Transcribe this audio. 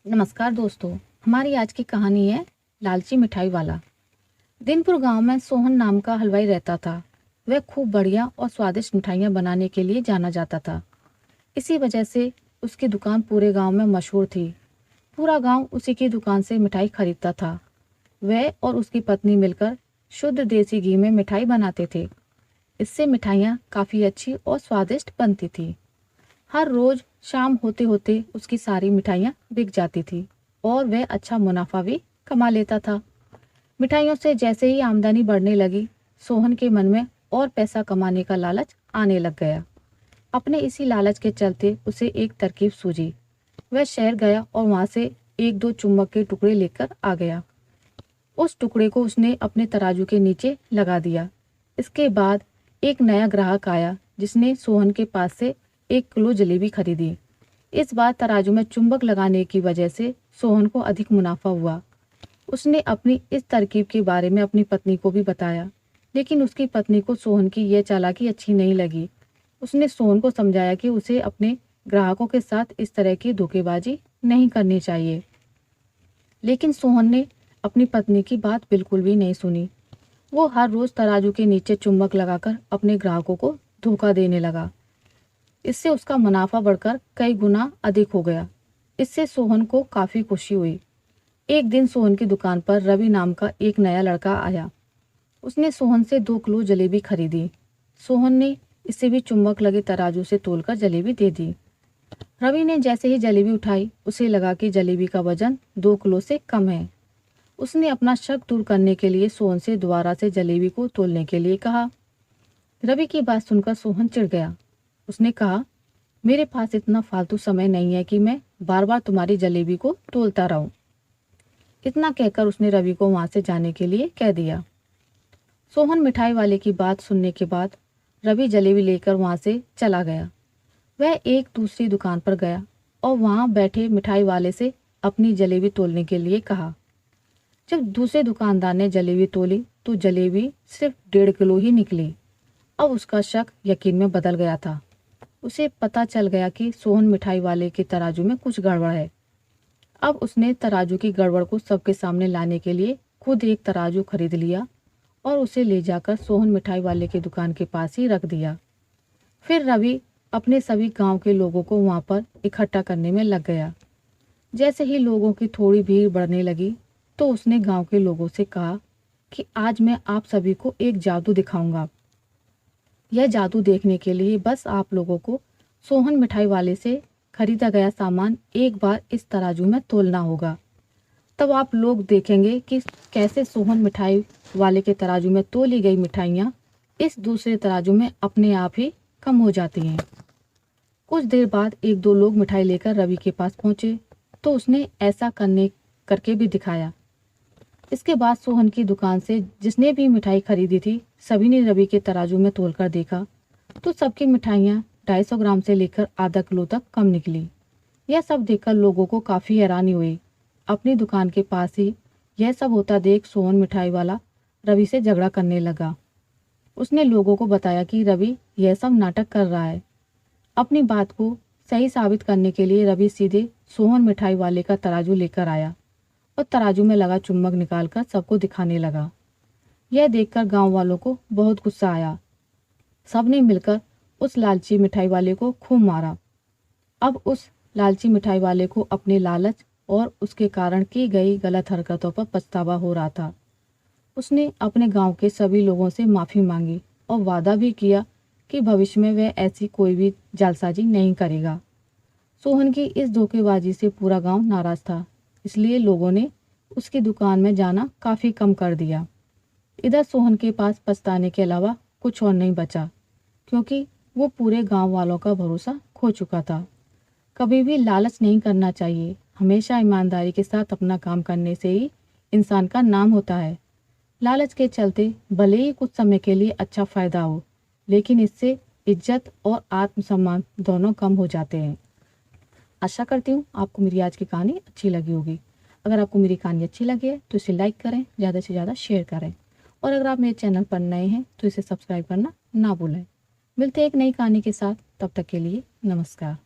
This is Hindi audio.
नमस्कार दोस्तों। हमारी आज की कहानी है लालची मिठाई वाला। दिनपुर गांव में सोहन नाम का हलवाई रहता था। वह खूब बढ़िया और स्वादिष्ट मिठाइयाँ बनाने के लिए जाना जाता था। इसी वजह से उसकी दुकान पूरे गांव में मशहूर थी। पूरा गांव उसी की दुकान से मिठाई खरीदता था। वह और उसकी पत्नी मिलकर शुद्ध देसी घी में मिठाई बनाते थे। इससे मिठाइयाँ काफ़ी अच्छी और स्वादिष्ट बनती थी। हर रोज शाम होते होते उसकी सारी मिठाइयाँ बिक जाती थी और वह अच्छा मुनाफा भी कमा लेता था। मिठाइयों से जैसे ही आमदनी बढ़ने लगी, सोहन के मन में और पैसा कमाने का लालच आने लग गया। अपने इसी लालच के चलते उसे एक तरकीब सूझी। वह शहर गया और वहां से एक दो चुम्बक के टुकड़े लेकर आ गया। उस टुकड़े को उसने अपने तराजू के नीचे लगा दिया। इसके बाद एक नया ग्राहक आया जिसने सोहन के पास से 1 किलो जलेबी खरीदी। इस बार तराजू में चुंबक लगाने की वजह से सोहन को अधिक मुनाफा हुआ। उसने अपनी इस तरकीब के बारे में अपनी पत्नी को भी बताया, लेकिन उसकी पत्नी को सोहन की यह चालाकी अच्छी नहीं लगी। उसने सोहन को समझाया कि उसे अपने ग्राहकों के साथ इस तरह की धोखेबाजी नहीं करनी चाहिए, लेकिन सोहन ने अपनी पत्नी की बात बिल्कुल भी नहीं सुनी। वो हर रोज तराजू के नीचे चुंबक लगाकर अपने ग्राहकों को धोखा देने लगा। इससे उसका मुनाफा बढ़कर कई गुना अधिक हो गया। इससे सोहन को काफी खुशी हुई। एक दिन सोहन की दुकान पर रवि नाम का एक नया लड़का आया। उसने सोहन से 2 किलो जलेबी खरीदी। सोहन ने इसे भी चुंबक लगे तराजू से तोलकर जलेबी दे दी। रवि ने जैसे ही जलेबी उठाई, उसे लगा कि जलेबी का वजन 2 किलो से कम है। उसने अपना शक दूर करने के लिए सोहन से दोबारा से जलेबी को तोलने के लिए कहा। रवि की बात सुनकर सोहन चिढ़ गया। उसने कहा, मेरे पास इतना फालतू समय नहीं है कि मैं बार बार तुम्हारी जलेबी को तोलता रहूं। इतना कहकर उसने रवि को वहां से जाने के लिए कह दिया। सोहन मिठाई वाले की बात सुनने के बाद रवि जलेबी लेकर वहां से चला गया। वह एक दूसरी दुकान पर गया और वहां बैठे मिठाई वाले से अपनी जलेबी तोलने के लिए कहा। जब दूसरे दुकानदार ने जलेबी तोली तो जलेबी सिर्फ 1.5 किलो ही निकली। अब उसका शक यकीन में बदल गया था। उसे पता चल गया कि सोहन मिठाई वाले के तराजू में कुछ गड़बड़ है। अब उसने तराजू की गड़बड़ को सबके सामने लाने के लिए खुद एक तराजू खरीद लिया और उसे ले जाकर सोहन मिठाई वाले की दुकान के पास ही रख दिया। फिर रवि अपने सभी गांव के लोगों को वहां पर इकट्ठा करने में लग गया। जैसे ही लोगों की थोड़ी भीड़ बढ़ने लगी तो उसने गांव के लोगों से कहा कि आज मैं आप सभी को एक जादू दिखाऊंगा। यह जादू देखने के लिए बस आप लोगों को सोहन मिठाई वाले से खरीदा गया सामान एक बार इस तराजू में तोलना होगा। तब आप लोग देखेंगे कि कैसे सोहन मिठाई वाले के तराजू में तोली गई मिठाइयाँ इस दूसरे तराजू में अपने आप ही कम हो जाती हैं। कुछ देर बाद एक दो लोग मिठाई लेकर रवि के पास पहुंचे तो उसने ऐसा करके भी दिखाया। इसके बाद सोहन की दुकान से जिसने भी मिठाई खरीदी थी, सभी ने रवि के तराजू में तोलकर देखा तो सबकी मिठाइयाँ 250 ग्राम से लेकर आधा किलो तक कम निकली। यह सब देखकर लोगों को काफ़ी हैरानी हुई। अपनी दुकान के पास ही यह सब होता देख सोहन मिठाई वाला रवि से झगड़ा करने लगा। उसने लोगों को बताया कि रवि यह सब नाटक कर रहा है। अपनी बात को सही साबित करने के लिए रवि सीधे सोहन मिठाई वाले का तराजू लेकर आया और तराजू में लगा चुम्बक निकालकर सबको दिखाने लगा। यह देखकर गांव वालों को बहुत गुस्सा आया। सबने मिलकर उस लालची मिठाई वाले को खूब मारा। अब उस लालची मिठाई वाले को अपने लालच और उसके कारण की गई गलत हरकतों पर पछतावा हो रहा था। उसने अपने गांव के सभी लोगों से माफ़ी मांगी और वादा भी किया कि भविष्य में वह ऐसी कोई भी जालसाजी नहीं करेगा। सोहन की इस धोखेबाजी से पूरा गांव नाराज था, इसलिए लोगों ने उसकी दुकान में जाना काफ़ी कम कर दिया। इधर सोहन के पास पछताने के अलावा कुछ और नहीं बचा, क्योंकि वो पूरे गांव वालों का भरोसा खो चुका था। कभी भी लालच नहीं करना चाहिए। हमेशा ईमानदारी के साथ अपना काम करने से ही इंसान का नाम होता है। लालच के चलते भले ही कुछ समय के लिए अच्छा फायदा हो, लेकिन इससे इज्जत और आत्मसम्मान दोनों कम हो जाते हैं। आशा करती हूँ आपको मेरी आज की कहानी अच्छी लगी होगी। अगर आपको मेरी कहानी अच्छी लगी है तो इसे लाइक करें, ज़्यादा से ज़्यादा शेयर करें और अगर आप मेरे चैनल पर नए हैं तो इसे सब्सक्राइब करना ना भूलें। मिलते हैं एक नई कहानी के साथ, तब तक के लिए नमस्कार।